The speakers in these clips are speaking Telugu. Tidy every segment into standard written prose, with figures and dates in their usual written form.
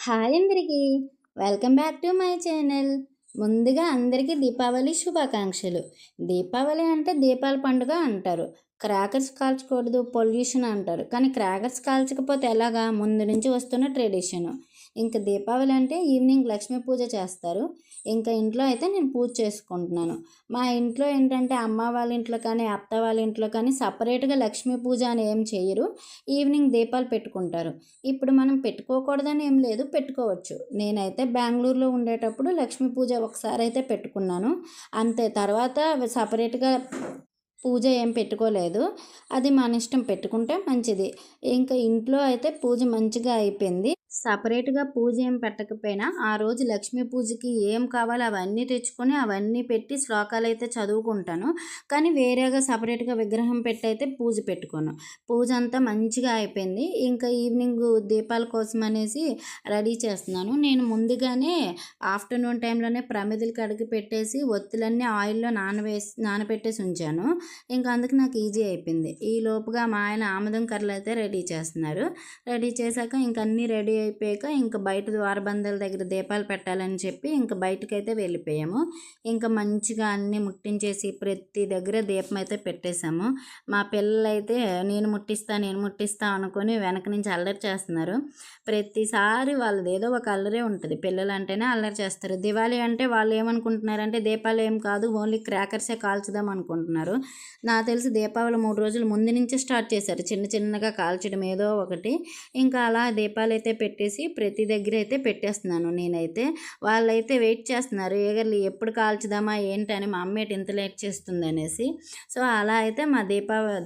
హాయ్ అందరికీ welcome back to my channel. ముందుగా అందరికీ దీపావళి శుభాకాంక్షలు. దీపావళి అంటే దీపాల పండుగ అంటారు. క్రాకర్స్ కాల్చకూడదు, పొల్యూషన్ అంటారు. కానీ క్రాకర్స్ కాల్చకపోతే ఎలాగా? ముందు నుంచి వస్తున్న ట్రెడిషను. ఇంకా దీపావళి అంటే ఈవినింగ్ లక్ష్మీ పూజ చేస్తారు. ఇంకా ఇంట్లో అయితే నేను పూజ చేసుకుంటున్నాను. మా ఇంట్లో ఏంటంటే అమ్మ వాళ్ళ ఇంట్లో కానీ అత్త వాళ్ళ ఇంట్లో కానీ సపరేట్గా లక్ష్మీ పూజ అని ఏం చేయరు. ఈవినింగ్ దీపాలు పెట్టుకుంటారు. ఇప్పుడు మనం పెట్టుకోకూడదని ఏం లేదు, పెట్టుకోవచ్చు. నేనైతే బెంగళూరులో ఉండేటప్పుడు లక్ష్మీ పూజ ఒకసారి అయితే పెట్టుకున్నాను. అంతే, తర్వాత సపరేట్గా పూజ ఏం పెట్టుకోలేదు. అది మన ఇష్టం, పెట్టుకుంటే మంచిది. ఇంకా ఇంట్లో అయితే పూజ మంచిగా అయిపోయింది. సపరేట్గా పూజ ఏం పెట్టకపోయినా ఆ రోజు లక్ష్మీ పూజకి ఏం కావాలో అవన్నీ తెచ్చుకొని అవన్నీ పెట్టి శ్లోకాలు అయితే చదువుకుంటాను. కానీ వేరేగా సపరేట్గా విగ్రహం పెట్టి అయితే పూజ పెట్టుకోను. పూజ అంతా మంచిగా అయిపోయింది. ఇంకా ఈవినింగ్ దీపాల కోసం అనేసి రెడీ చేస్తున్నాను. నేను ముందుగానే ఆఫ్టర్నూన్ టైంలోనే ప్రమిదలు కడిగి పెట్టేసి ఒత్తులన్నీ ఆయిల్లో నానబెట్టేసి ఉంచాను. ఇంకా అందుకు నాకు ఈజీ అయిపోయింది. ఈ లోపుగా మా ఆయన ఆముదం కర్రలు అయితే రెడీ చేస్తున్నారు. రెడీ చేశాక ఇంక అన్నీ రెడీ అయిపోయాక ఇంకా బయట ద్వారబంధాల దగ్గర దీపాలు పెట్టాలని చెప్పి ఇంకా బయటకైతే వెళ్ళిపోయాము. ఇంకా మంచిగా అన్నీ ముట్టించేసి ప్రతి దగ్గర దీపం అయితే పెట్టేశాము. మా పిల్లలైతే నేను ముట్టిస్తా అనుకొని వెనక నుంచి అల్లరి చేస్తున్నారు. ప్రతిసారి వాళ్ళది ఏదో ఒక అల్లరే ఉంటుంది. పిల్లలు అంటేనే అల్లరి చేస్తారు. దివాళీ అంటే వాళ్ళు ఏమనుకుంటున్నారంటే దీపాలు ఏం కాదు, ఓన్లీ క్రాకర్సే కాల్చుదాం అనుకుంటున్నారు. నాకు తెలిసి దీపావళి 3 రోజుల ముందు నుంచే స్టార్ట్ చేశారు చిన్న చిన్నగా కాల్చడం ఏదో ఒకటి. ఇంకా అలా దీపాలు అయితే పెట్టేసి ప్రతి దగ్గర అయితే పెట్టేస్తున్నాను నేనైతే. వాళ్ళైతే వెయిట్ చేస్తున్నారు, ఏగర్లీ ఎప్పుడు కాల్చుదామా ఏంటని, మా అమ్మ ఇంత లేట్ చేస్తుంది అనేసి. సో అలా అయితే మా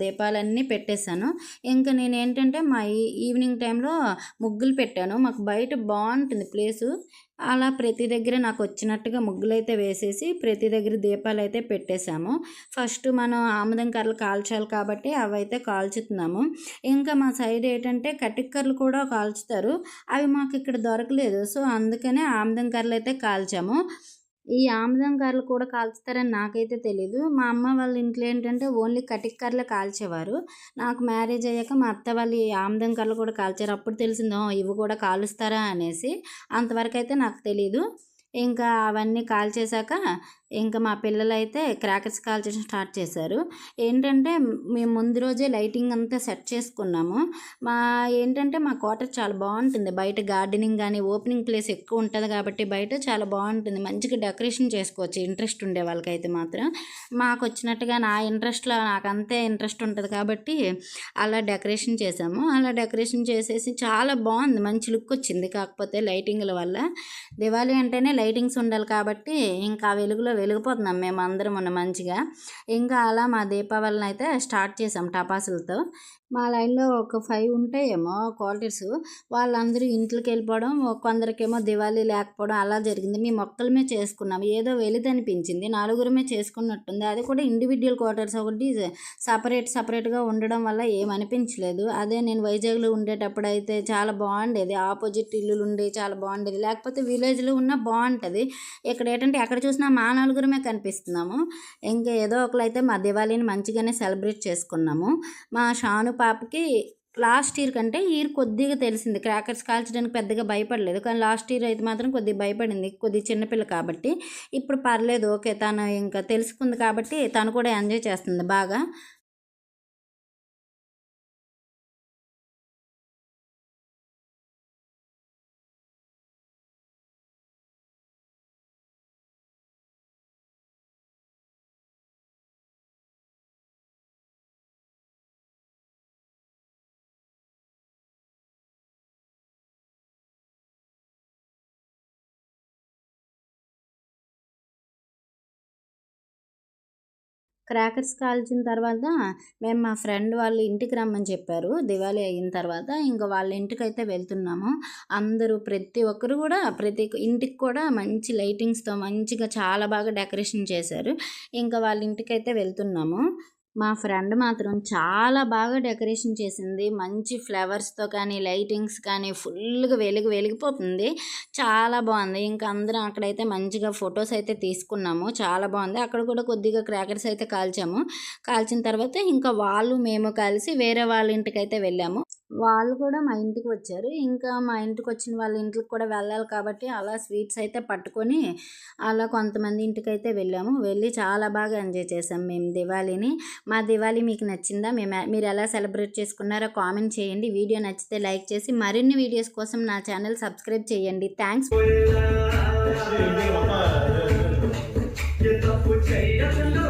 దీపాలన్నీ పెట్టేశాను. ఇంకా నేను ఏంటంటే మా ఈవినింగ్ టైంలో ముగ్గులు పెట్టాను. మాకు బయట బాగుంటుంది ప్లేసు. అలా ప్రతి దగ్గర నాకు వచ్చినట్టుగా ముగ్గులైతే వేసేసి ప్రతి దగ్గర దీపాలు అయితే పెట్టేశాము. ఫస్ట్ మనం ఆముదం కర్రలు కాల్చాలి కాబట్టి అవైతే కాల్చుతున్నాము. ఇంకా మా సైడ్ ఏంటంటే కటిక్కర్లు కూడా కాల్చుతారు. అవి మాకు ఇక్కడ దొరకలేదు. సో అందుకనే ఆముదం కర్రలు అయితే కాల్చాము. ఈ ఆముదం కర్రలు కూడా కాల్చుతారని నాకైతే తెలీదు. మా అమ్మ వాళ్ళ ఇంట్లో ఏంటంటే ఓన్లీ కటిక్కర్లే కాల్చేవారు. నాకు మ్యారేజ్ అయ్యాక మా అత్త వాళ్ళు ఈ ఆముదం కర్రలు కూడా కాల్చారు. అప్పుడు తెలిసిందో ఇవి కూడా కాలుస్తారా అనేసి. అంతవరకు అయితే నాకు తెలీదు. ఇంకా అవన్నీ కాల్చేశాక ఇంకా మా పిల్లలైతే క్రాకర్స్ కాల్చడం స్టార్ట్ చేశారు. ఏంటంటే మేము ముందు రోజే లైటింగ్ అంతా సెట్ చేసుకున్నాము. ఏంటంటే మా క్వార్టర్ చాలా బాగుంటుంది. బయట గార్డెనింగ్ కానీ ఓపెనింగ్ ప్లేస్ ఎక్కువ ఉంటుంది కాబట్టి బయట చాలా బాగుంటుంది. మంచిగా డెకరేషన్ చేసుకోవచ్చు ఇంట్రెస్ట్ ఉండే వాళ్ళకైతే మాత్రం. మాకు వచ్చినట్టుగా నా ఇంట్రెస్ట్లో నాకు అంతే ఇంట్రెస్ట్ ఉంటుంది కాబట్టి అలా డెకరేషన్ చేసాము. అలా డెకరేషన్ చేసేసి చాలా బాగుంది, మంచి లుక్ వచ్చింది. కాకపోతే లైటింగ్ల వల్ల, దివాళీ అంటేనే లైటింగ్స్ ఉండాలి కాబట్టి ఇంకా ఆ వెలుగులో వెలిగిపోతున్నాం మేము అందరం మంచిగా. ఇంకా అలా మా దీపావళిని అయితే స్టార్ట్ చేసాం టపాసులతో. మా లైన్లో ఒక 5 ఉంటాయేమో క్వార్టర్స్. వాళ్ళందరూ ఇంట్లోకి వెళ్ళిపోవడం, కొందరికేమో దివాళీ లేకపోవడం అలా జరిగింది. మేము ఒక్కలమే చేసుకున్నాం. ఏదో వెలిదనిపించింది, నలుగురమే చేసుకున్నట్టుంది. అది కూడా ఇండివిజువల్ క్వార్టర్స్, ఒకటి సపరేట్గా ఉండడం వల్ల ఏమనిపించలేదు. అదే నేను వైజాగ్లో ఉండేటప్పుడు అయితే చాలా బాగుండేది. ఆపోజిట్ ఇల్లులు ఉండే చాలా బాగుండేది. లేకపోతే విలేజ్లో ఉన్న బాగుంటుంది. ఇక్కడ ఏంటంటే ఎక్కడ చూసినా మా నలుగురమే కనిపిస్తున్నాము. ఇంకా ఏదో ఒకలైతే మా దివాళీని మంచిగానే సెలబ్రేట్ చేసుకున్నాము. మా షాను పాపకి లాస్ట్ ఇయర్ కంటే ఇయర్ కొద్దిగా తెలిసింది. క్రాకర్స్ కాల్చడానికి పెద్దగా భయపడలేదు. కానీ లాస్ట్ ఇయర్ అయితే మాత్రం కొద్దిగా భయపడింది, కొద్దిగా చిన్నపిల్ల కాబట్టి. ఇప్పుడు పర్లేదు, ఓకే, తను ఇంకా తెలుసుకుంది కాబట్టి తను కూడా ఎంజాయ్ చేస్తుంది బాగా. క్రాకర్స్ కాల్చిన తర్వాత మేము మా ఫ్రెండ్ వాళ్ళ ఇంటికి రమ్మని చెప్పారు. దివాళీ అయిన తర్వాత ఇంకా వాళ్ళ ఇంటికైతే వెళ్తున్నాము. అందరూ ప్రతి ఒక్కరు కూడా ప్రతి ఇంటికి కూడా మంచి లైటింగ్స్తో మంచిగా చాలా బాగా డెకరేషన్ చేశారు. ఇంకా వాళ్ళ ఇంటికైతే వెళ్తున్నాము. మా ఫ్రెండ్ మాత్రం చాలా బాగా డెకరేషన్ చేసింది. మంచి ఫ్లవర్స్‌తో కానీ, లైటింగ్స్ కానీ ఫుల్‌గా వెలిగిపోతుంది. చాలా బాగుంది. ఇంకా అందరం అక్కడైతే మంచిగా ఫొటోస్ అయితే తీసుకున్నాము. చాలా బాగుంది. అక్కడ కూడా కొద్దిగా క్రాకర్స్ అయితే కాల్చాము. కాల్చిన తర్వాత ఇంకా మేము కలిసి వేరే వాళ్ళ ఇంటికైతే వెళ్ళాము. వాళ్ళు కూడా మా ఇంటికి వచ్చారు. ఇంకా మా ఇంటికొచ్చిన వాళ్ళ ఇంట్లకి కూడా వెళ్ళాలి కాబట్టి అలా స్వీట్స్ అయితే పట్టుకొని అలా కొంతమంది ఇంటికైతే వెళ్ళాము. వెళ్ళి చాలా బాగా ఎంజాయ్ చేసాం మేము దివాళీని. మా దివాళీ మీకు నచ్చిందా? మీరు ఎలా సెలబ్రేట్ చేసుకున్నారో కామెంట్ చేయండి. వీడియో నచ్చితే లైక్ చేసి మరిన్ని వీడియోస్ కోసం నా ఛానల్ సబ్స్క్రైబ్ చేయండి. థ్యాంక్స్. తప్పు చేయకుండా